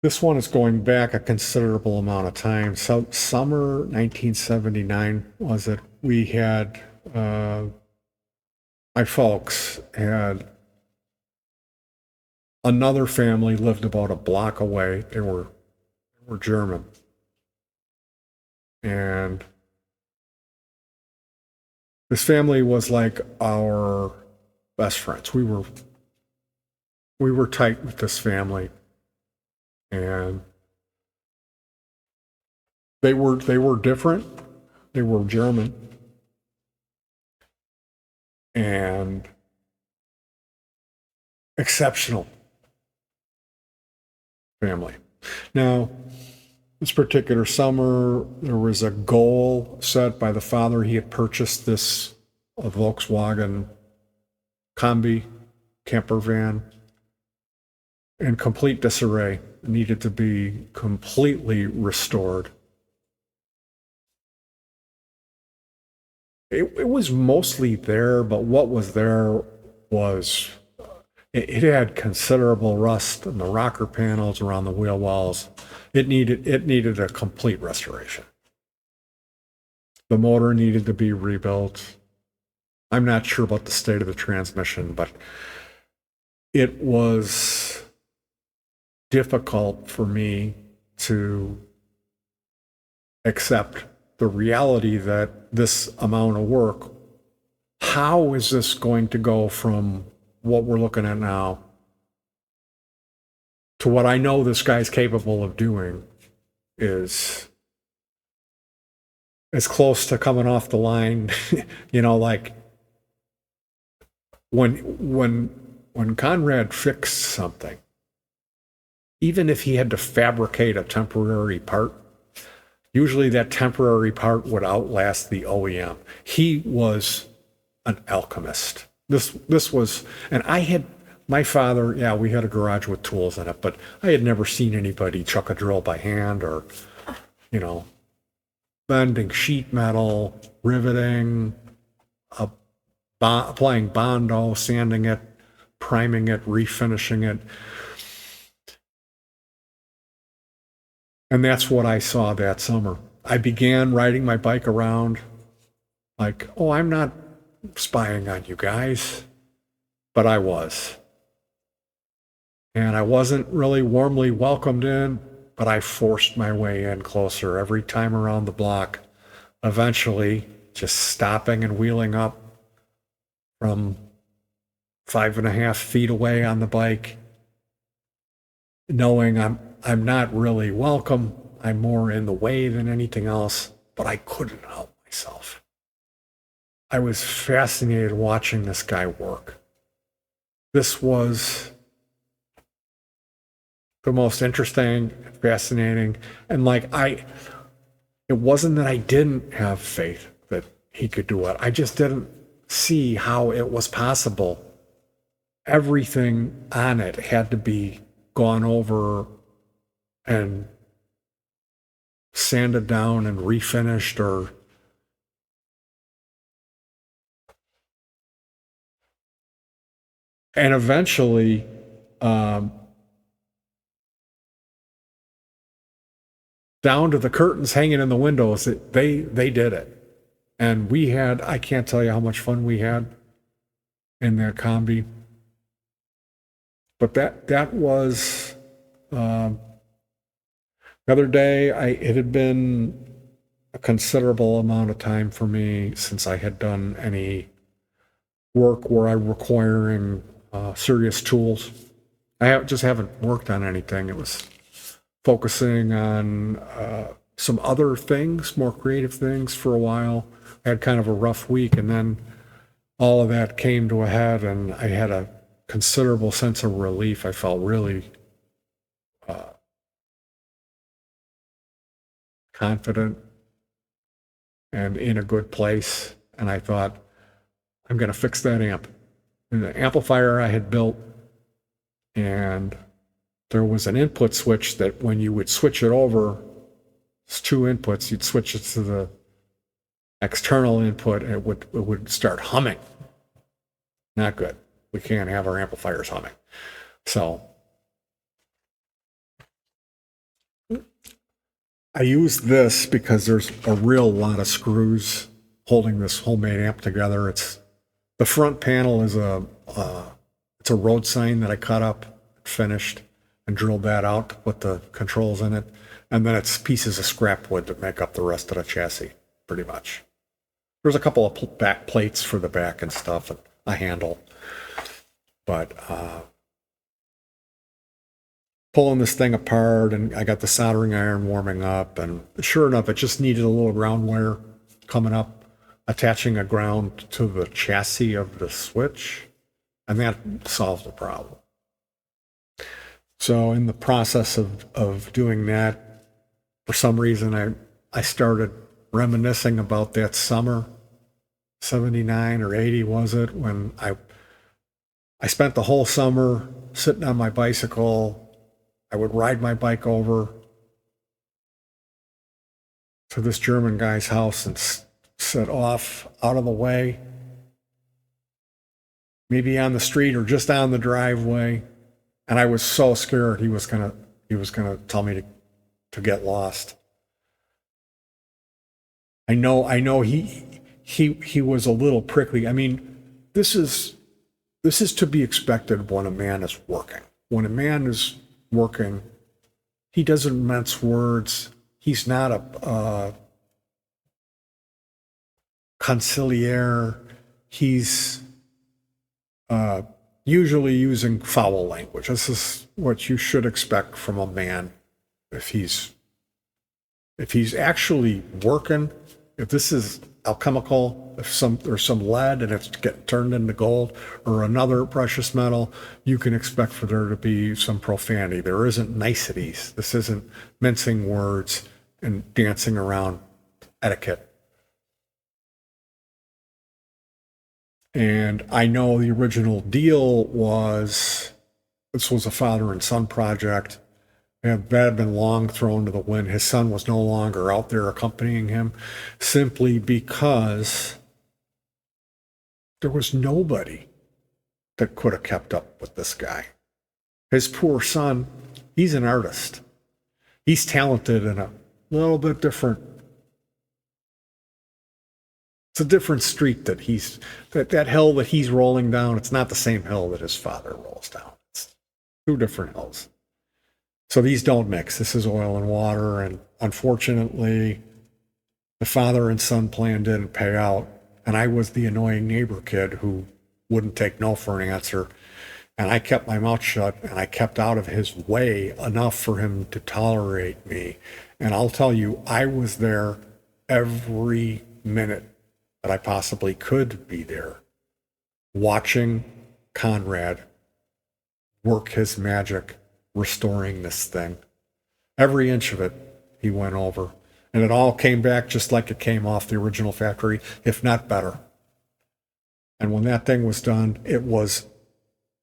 This one is going back a considerable amount of time. So summer 1979 was it? We had my folks had another family lived about a block away. They were German, and this family was like our best friends. We were tight with this family, and they were different. They were German, and exceptional family. Now, this particular summer, there was a goal set by the father. He had purchased this a Volkswagen Combi camper van in complete disarray. It needed to be completely restored. It was mostly there, but what was there was it had considerable rust in the rocker panels around the wheel wells. It needed a complete restoration. The motor needed to be rebuilt. I'm not sure about the state of the transmission, but it was difficult for me to accept the reality that this amount of work, how is this going to go from what we're looking at now to what I know this guy's capable of doing is as close to coming off the line, like when Conrad fixed something, even if he had to fabricate a temporary part, usually that temporary part would outlast the OEM. He was an alchemist. This was, and I had my father. Yeah, we had a garage with tools in it, but I had never seen anybody chuck a drill by hand or, you know, bending sheet metal, riveting, applying Bondo, sanding it, priming it, refinishing it. And that's what I saw that summer. I began riding my bike around like, oh, I'm not spying on you guys, but I was. And I wasn't really warmly welcomed in, but I forced my way in closer every time around the block, eventually just stopping and wheeling up from 5.5 feet away on the bike, knowing I'm not really welcome. I'm more in the way than anything else, but I couldn't help myself. I was fascinated watching this guy work. This was the most interesting, fascinating, and it wasn't that I didn't have faith that he could do it. I just didn't see how it was possible. Everything on it had to be gone over and sanded down and refinished and eventually down to the curtains hanging in the windows, they did it. And I can't tell you how much fun we had in that combi. But that was the other day. It had been a considerable amount of time for me since I had done any work where I'm requiring serious tools. Just haven't worked on anything. It was focusing on some other things, more creative things for a while. I had kind of a rough week, and then all of that came to a head, and I had a considerable sense of relief. I felt really confident and in a good place. And I thought, I'm going to fix that amp. And the amplifier I had built, and there was an input switch that when you would switch it over, it's two inputs, you'd switch it to the external input, and it would start humming. Not good. We can't have our amplifiers humming. So I use this because there's a real lot of screws holding this homemade amp together. The front panel is it's a road sign that I cut up, finished, and drilled that out to put the controls in it. And then it's pieces of scrap wood that make up the rest of the chassis, pretty much. There's a couple of back plates for the back and stuff, and a handle. But pulling this thing apart, and I got the soldering iron warming up, and sure enough, it just needed a little ground wire coming up, attaching a ground to the chassis of the switch, and that solved the problem. So in the process of doing that, for some reason, I started reminiscing about that summer, 79 or 80 was it, when I spent the whole summer sitting on my bicycle. I would ride my bike over to this German guy's house and sit off out of the way, maybe on the street or just on the driveway. And I was so scared he was gonna tell me to get lost. I know he was a little prickly. I mean, this is to be expected when a man is working. When a man is working, he doesn't mince words. He's not a conciliaire. He's usually using foul language. This is what you should expect from a man if he's actually working. If this is alchemical, if there's some lead and it's getting turned into gold or another precious metal, you can expect for there to be some profanity. There isn't niceties. This isn't mincing words and dancing around etiquette. And I know the original deal was this was a father and son project. And that had been long thrown to the wind. His son was no longer out there accompanying him simply because there was nobody that could have kept up with this guy. His poor son, he's an artist. He's talented in a little bit different. It's a different street that that hill that he's rolling down. It's not the same hill that his father rolls down. It's two different hills. So these don't mix. This is oil and water. And unfortunately, the father and son plan didn't pay out. And I was the annoying neighbor kid who wouldn't take no for an answer. And I kept my mouth shut and I kept out of his way enough for him to tolerate me. And I'll tell you, I was there every minute that I possibly could be there, watching Conrad work his magic, restoring this thing. Every inch of it he went over. And it all came back just like it came off the original factory, if not better. And when that thing was done, it was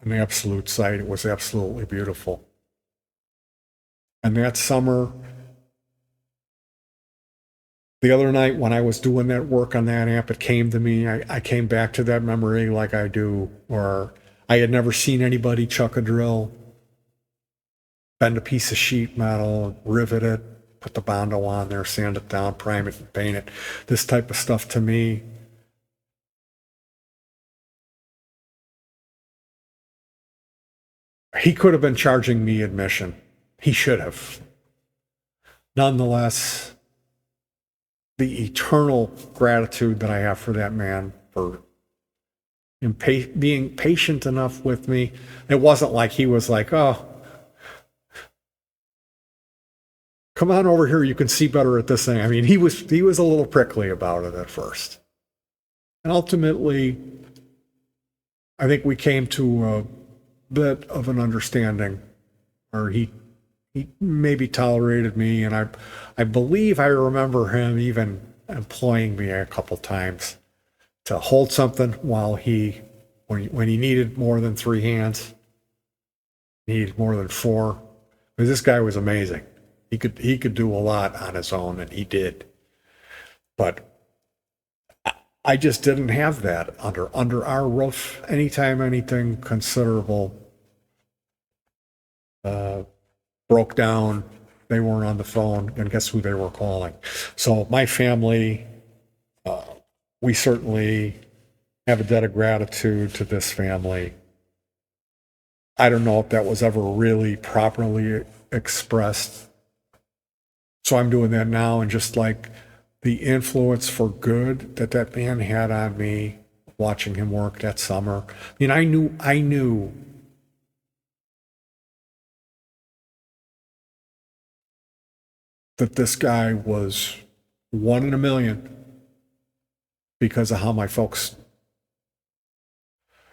an absolute sight. It was absolutely beautiful. And that summer, the other night when I was doing that work on that amp, it came to me. I came back to that memory like I do, or I had never seen anybody chuck a drill, bend a piece of sheet metal, rivet it, put the Bondo on there, sand it down, prime it, and paint it. This type of stuff to me. He could have been charging me admission. He should have. Nonetheless, the eternal gratitude that I have for that man for being patient enough with me. It wasn't like he was like, oh, come on over here, you can see better at this thing. I mean, he was a little prickly about it at first. And ultimately, I think we came to a bit of an understanding, or he maybe tolerated me, and I believe I remember him even employing me a couple times to hold something while when he needed more than 3 hands, needed more than 4. Because this guy was amazing. He could do a lot on his own, and he did. But I just didn't have that under our roof. Anytime anything considerable broke down, they weren't on the phone, and guess who they were calling? So my family, we certainly have a debt of gratitude to this family. I don't know if that was ever really properly expressed. So I'm doing that now, and just like the influence for good that that man had on me, watching him work that summer. I mean, I knew that this guy was one in a million because of how my folks,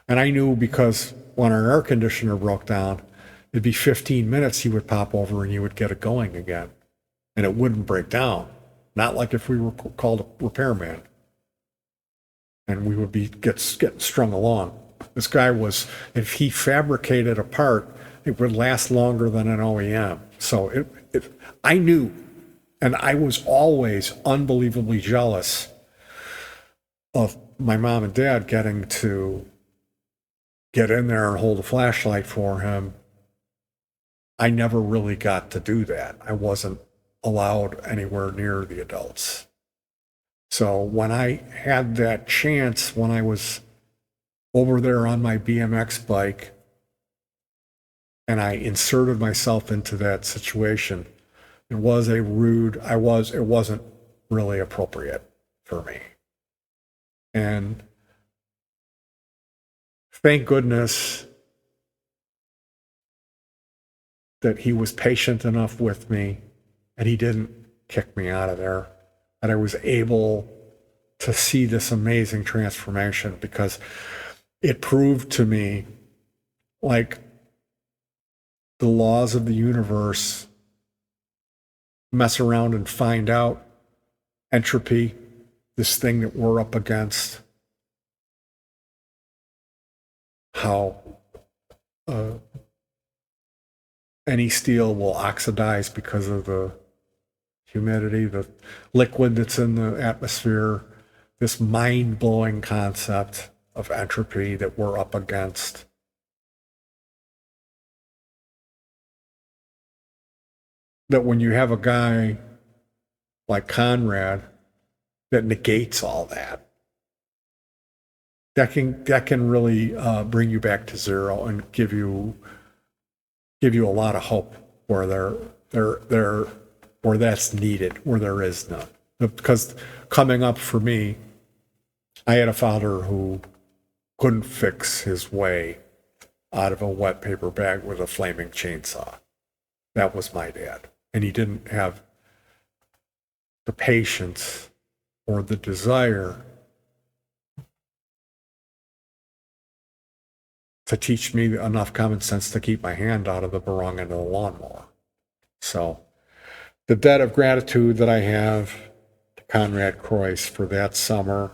and I knew because when our air conditioner broke down, it'd be 15 minutes, he would pop over and you would get it going again. And it wouldn't break down. Not like if we were called a repairman. And we would be getting strung along. This guy was, if he fabricated a part, it would last longer than an OEM. So I knew, and I was always unbelievably jealous of my mom and dad getting to get in there and hold a flashlight for him. I never really got to do that. I wasn't allowed anywhere near the adults. So when I had that chance, when I was over there on my BMX bike and I inserted myself into that situation, it wasn't really appropriate for me. And thank goodness that he was patient enough with me and he didn't kick me out of there. And I was able to see this amazing transformation because it proved to me like the laws of the universe mess around and find out entropy, this thing that we're up against, how any steel will oxidize because of the humidity, the liquid that's in the atmosphere, this mind-blowing concept of entropy that we're up against. That when you have a guy like Conrad that negates all that, that can really bring you back to zero and give you a lot of hope where where that's needed, where there is none. Because coming up for me, I had a father who couldn't fix his way out of a wet paper bag with a flaming chainsaw. That was my dad. And he didn't have the patience or the desire to teach me enough common sense to keep my hand out of the wrong end of the lawnmower. So the debt of gratitude that I have to Conrad Croyce for that summer,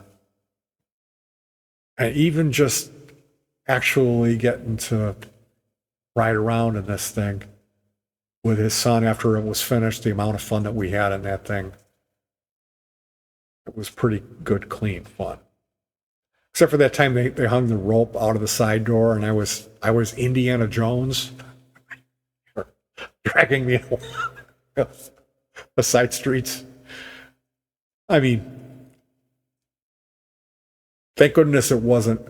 and even just actually getting to ride around in this thing with his son after it was finished, the amount of fun that we had in that thing, it was pretty good, clean fun. Except for that time they hung the rope out of the side door and I was Indiana Jones dragging me along the side streets. I mean, thank goodness it wasn't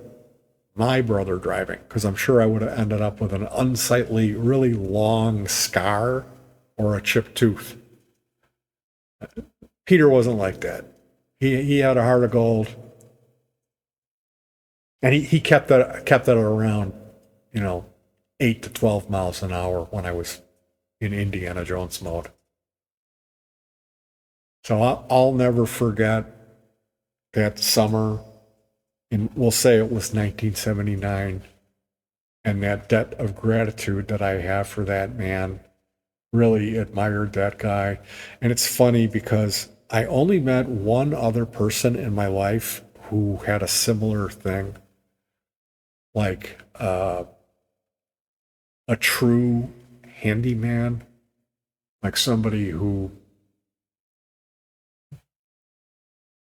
my brother driving, because I'm sure I would have ended up with an unsightly, really long scar or a chipped tooth. Peter wasn't like that. He had a heart of gold. And he kept that at around, 8 to 12 miles an hour when I was in Indiana Jones mode. So I'll never forget that summer, and we'll say it was 1979, and that debt of gratitude that I have for that man. Really admired that guy. And it's funny because I only met one other person in my life who had a similar thing, like a true handyman, like somebody who,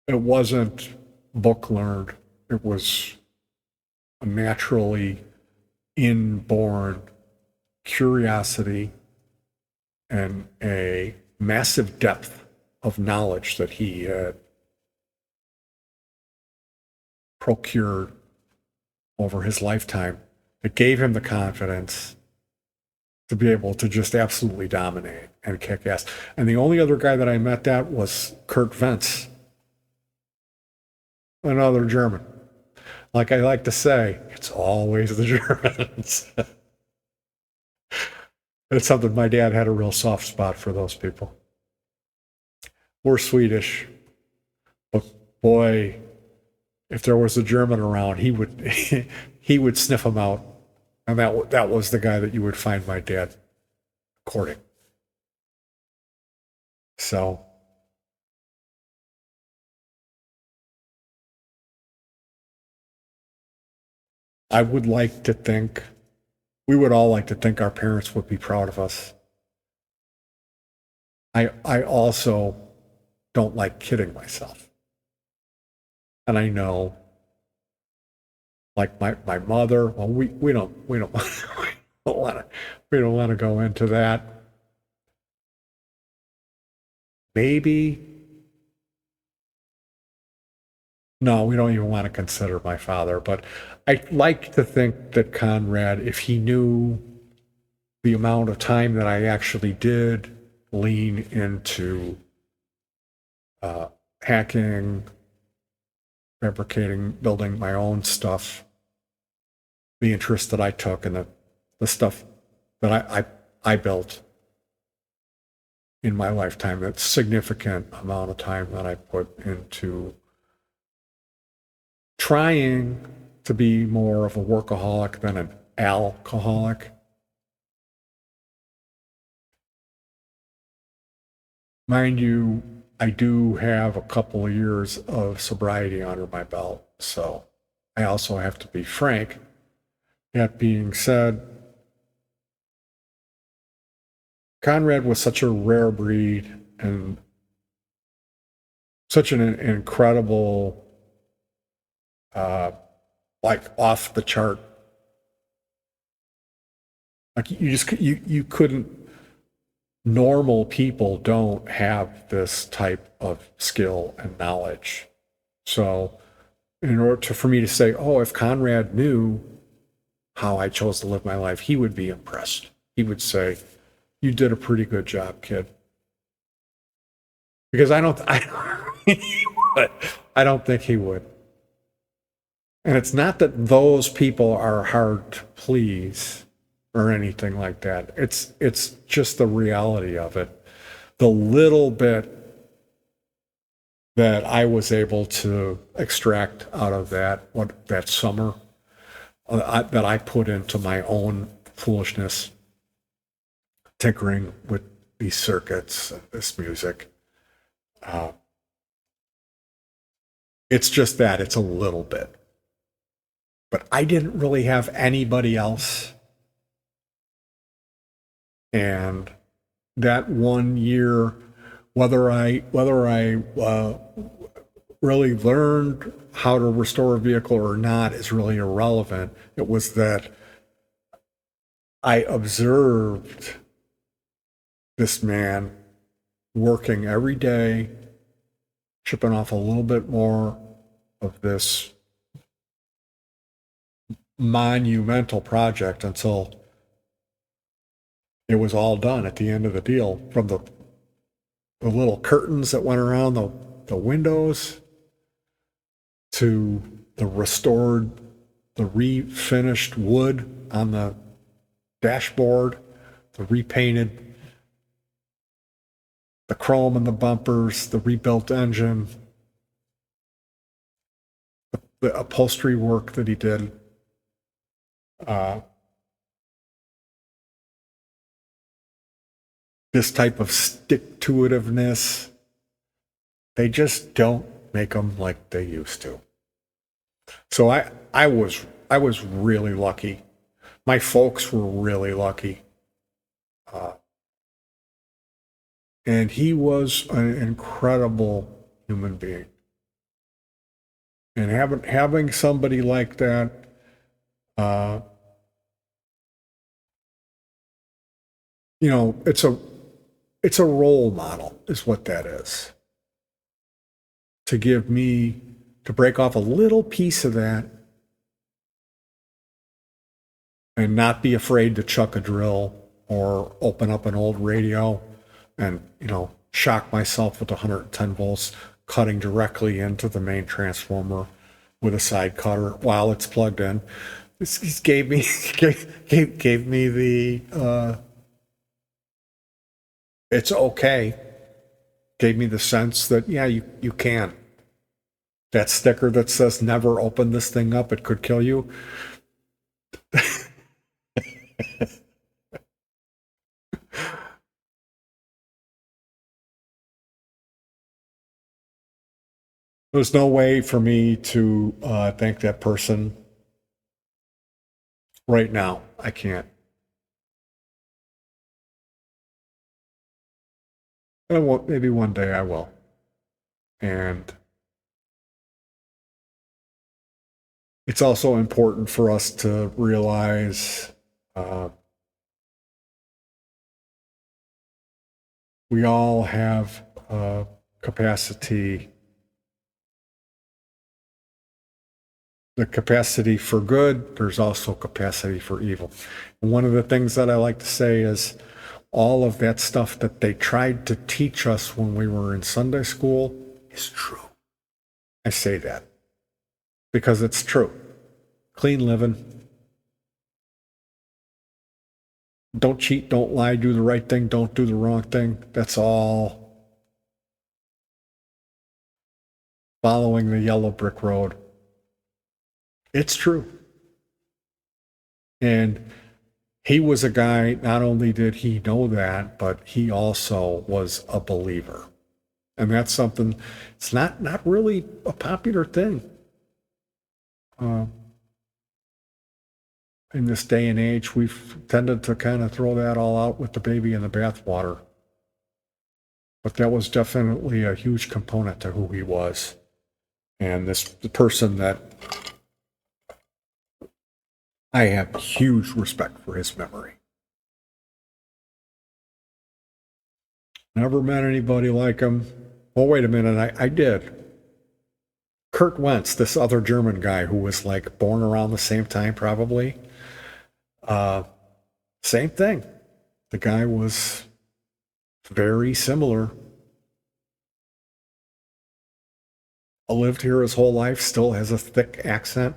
it wasn't book learned, it was a naturally inborn curiosity and a massive depth of knowledge that he had procured over his lifetime that gave him the confidence to be able to just absolutely dominate and kick ass. And the only other guy that I met that was Kurt Wentz, another German. Like I like to say, it's always the Germans. It's something my dad had a real soft spot for those people. We're Swedish, but boy, if there was a German around, he would he would sniff them out, and that was the guy that you would find my dad courting. So I would like to think we would all like to think our parents would be proud of us. I also don't like kidding myself, and I know like my mother. Well, we don't we don't want to go into that. Maybe no, we don't even want to consider my father. But I like to think that Conrad, if he knew the amount of time that I actually did lean into hacking, fabricating, building my own stuff, the interest that I took and the stuff that I built in my lifetime, that significant amount of time that I put into trying to be more of a workaholic than an alcoholic. Mind you, I do have a couple of years of sobriety under my belt, so I also have to be frank. That being said, Conrad was such a rare breed and such an incredible, like off the chart. Like you couldn't. Normal people don't have this type of skill and knowledge. So, in order for me to say, oh, if Conrad knew how I chose to live my life, he would be impressed. He would say, "You did a pretty good job, kid." Because I don't think he would. And it's not that those people are hard to please or anything like that. It's just the reality of it. The little bit that I was able to extract out of that summer that I put into my own foolishness, tinkering with these circuits, this music. It's just that it's a little bit. But I didn't really have anybody else. And that 1 year, whether I really learned how to restore a vehicle or not is really irrelevant. It was that I observed this man working every day, chipping off a little bit more of this monumental project until it was all done at the end of the deal, from the little curtains that went around the windows to the refinished wood on the dashboard, the repainted, the chrome in the bumpers, the rebuilt engine, the upholstery work that he did. This type of stick-to-itiveness, they just don't make them like they used to. So I was really lucky. My folks were really lucky. And he was an incredible human being. And having somebody like that, it's it's a role model, is what that is. To give me, to break off a little piece of that and not be afraid to chuck a drill or open up an old radio and, shock myself with 110 volts cutting directly into the main transformer with a side cutter while it's plugged in. This gave me gave me the it's okay. Gave me the sense that yeah, you can. That sticker that says never open this thing up, it could kill you. There's no way for me to thank that person right now. I can't. I won't, maybe one day I will. And it's also important for us to realize we all have capacity, the capacity for good, there's also capacity for evil. And one of the things that I like to say is all of that stuff that they tried to teach us when we were in Sunday school is true. I say that because it's true. Clean living. Don't cheat, don't lie, do the right thing, don't do the wrong thing. That's all following the yellow brick road. It's true. And he was a guy, not only did he know that, but he also was a believer. And that's something, it's not really a popular thing in this day and age. We've tended to kind of throw that all out with the baby in the bathwater. But that was definitely a huge component to who he was. And the person that I have huge respect for his memory. Never met anybody like him. Well, wait a minute, I did. Kurt Wentz, this other German guy who was like born around the same time, probably. Same thing. The guy was very similar. Lived here his whole life, still has a thick accent.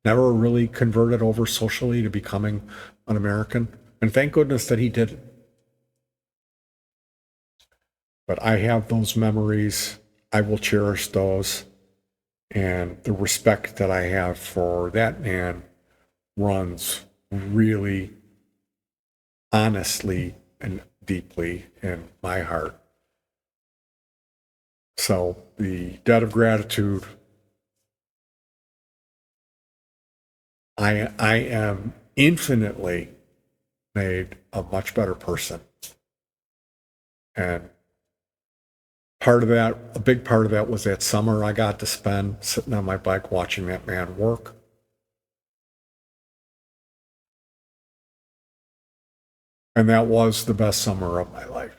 Never really converted over socially to becoming an American. And thank goodness that he didn't. But I have those memories. I will cherish those. And the respect that I have for that man runs really honestly and deeply in my heart. So the debt of gratitude, I am infinitely made a much better person. And part of that, a big part of that was that summer I got to spend sitting on my bike watching that man work. And that was the best summer of my life.